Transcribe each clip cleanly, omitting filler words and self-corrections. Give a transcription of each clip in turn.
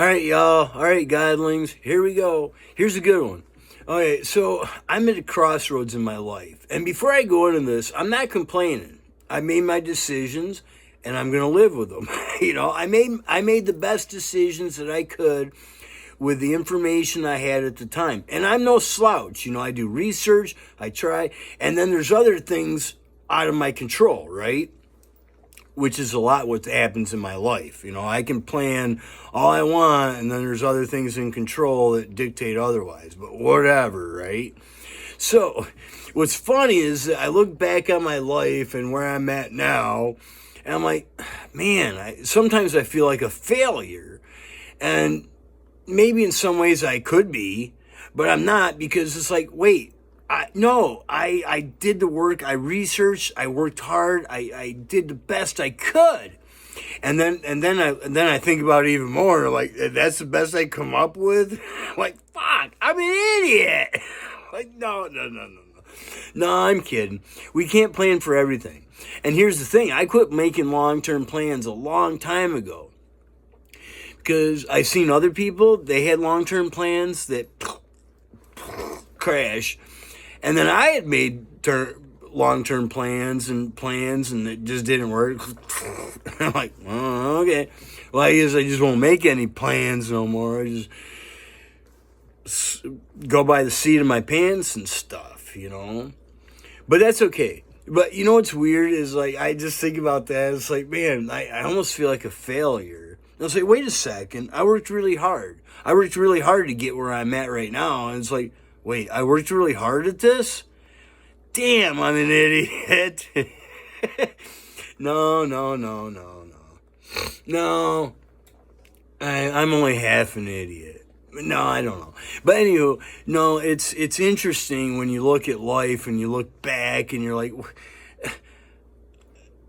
All right, y'all. All right, godlings. Here we go. Here's a good one. Okay, so I'm at a crossroads in my life. And before I go into this, I'm not complaining. I made my decisions and I'm going to live with them. I made the best decisions that I could with the information I had at the time. And I'm no slouch. I do research, I try, and then there's other things out of my control, right? Which is a lot what happens in my life. I can plan all I want, and then there's other things in control that dictate otherwise, but whatever, right? So, what's funny is that I look back on my life and where I'm at now, and I'm like, man, sometimes I feel like a failure. And maybe in some ways I could be, but I'm not, because it's like, wait, I did the work, I researched, I worked hard, I did the best I could. And then I think about it even more, like, that's the best I come up with? Like, fuck, I'm an idiot. Like, no. No, I'm kidding. We can't plan for everything. And here's the thing, I quit making long-term plans a long time ago. Because I seen other people, they had long-term plans that crash. And then I had made long-term plans and it just didn't work. I'm like, oh, okay. Well, I guess I just won't make any plans no more. I just go by the seat of my pants and stuff, But that's okay. But what's weird is, like, I just think about that. It's like, man, I almost feel like a failure. And I was like, wait a second. I worked really hard. I worked really hard to get where I'm at right now. And it's like, wait, I worked really hard at this? Damn, I'm an idiot. No. No, I'm only half an idiot. No, I don't know. But anywho, no, it's interesting when you look at life and you look back and you're like,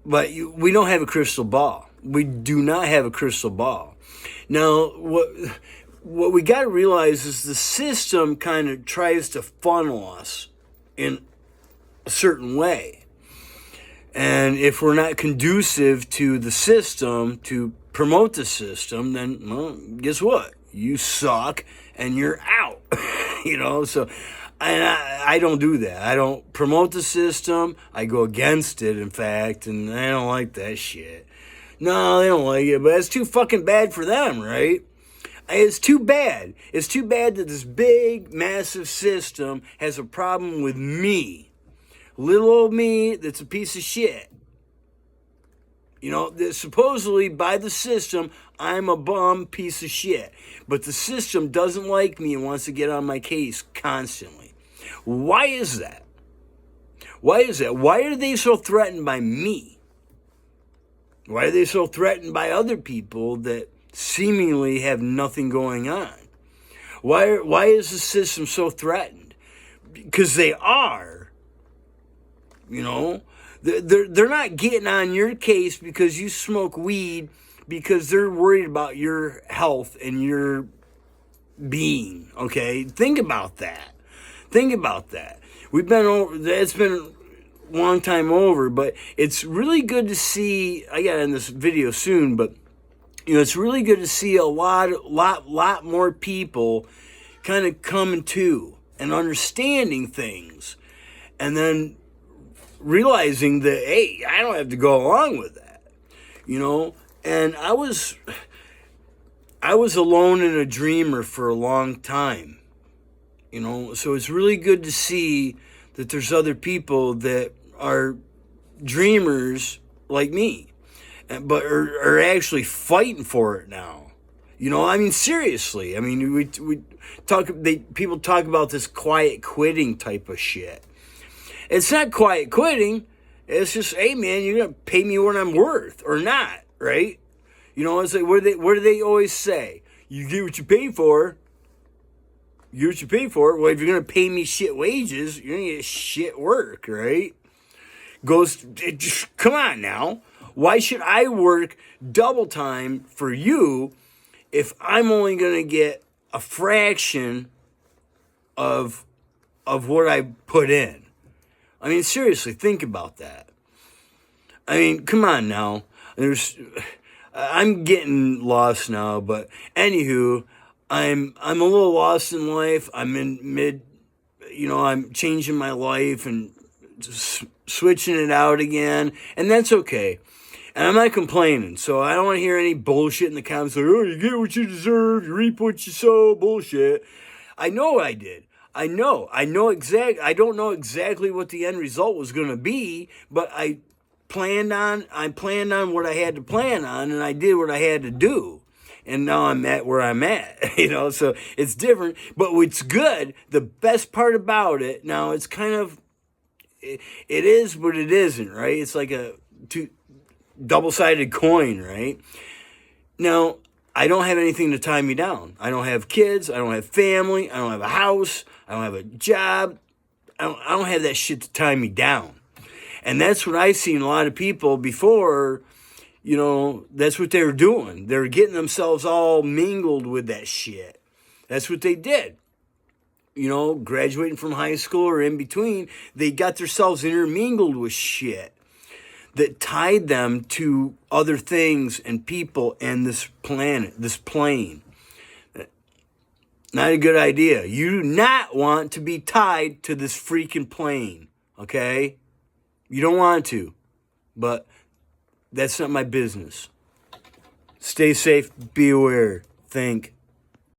but we don't have a crystal ball. We do not have a crystal ball. Now, what we got to realize is the system kind of tries to funnel us in a certain way. And if we're not conducive to the system, to promote the system, then, well, guess what? You suck and you're out. So and I don't do that. I don't promote the system. I go against it, in fact, and I don't like that shit. No, they don't like it, but it's too fucking bad for them, right? It's too bad. It's too bad that this big, massive system has a problem with me. Little old me that's a piece of shit. That supposedly by the system, I'm a bum piece of shit. But the system doesn't like me and wants to get on my case constantly. Why is that? Why are they so threatened by me? Why are they so threatened by other people that seemingly have nothing going on? Why is the system so threatened? Because they are. They're not getting on your case because you smoke weed, because they're worried about your health and your being. Okay, think about that. We've been over. It's been a long time over, but it's really good to see. I got in this video soon, but it's really good to see a lot more people kind of coming to and understanding things, and then realizing that, hey, I don't have to go along with that, And I was alone and a dreamer for a long time, So it's really good to see that there's other people that are dreamers like me, but are actually fighting for it now. Seriously. People talk about this quiet quitting type of shit. It's not quiet quitting. It's just, hey, man, you're going to pay me what I'm worth or not, right? It's like, what do they always say? You get what you pay for. You get what you pay for. Well, if you're going to pay me shit wages, you're going to get shit work, right? Come on now. Why should I work double time for you if I'm only going to get a fraction of what I put in? Seriously, think about that. Come on now. I'm getting lost now, but anywho, I'm a little lost in life. I'm in mid, I'm changing my life and just switching it out again, and that's okay. And I'm not complaining, so I don't want to hear any bullshit in the comments like, oh, you get what you deserve, you reap what you sow, bullshit. I know what I did. I don't know exactly what the end result was going to be, but I planned on what I had to plan on, and I did what I had to do. And now I'm at where I'm at, so it's different, but what's good, the best part about it, now it's kind of, it is, but it isn't, right? It's like a double-sided coin, right? Now, I don't have anything to tie me down. I don't have kids. I don't have family. I don't have a house. I don't have a job. I don't have that shit to tie me down. And that's what I've seen a lot of people before, that's what they were doing. They were getting themselves all mingled with that shit. That's what they did. Graduating from high school or in between, they got themselves intermingled with shit that tied them to other things and people and this planet, this plane. Not a good idea. You do not want to be tied to this freaking plane, okay? You don't want to, but that's not my business. Stay safe, be aware, think.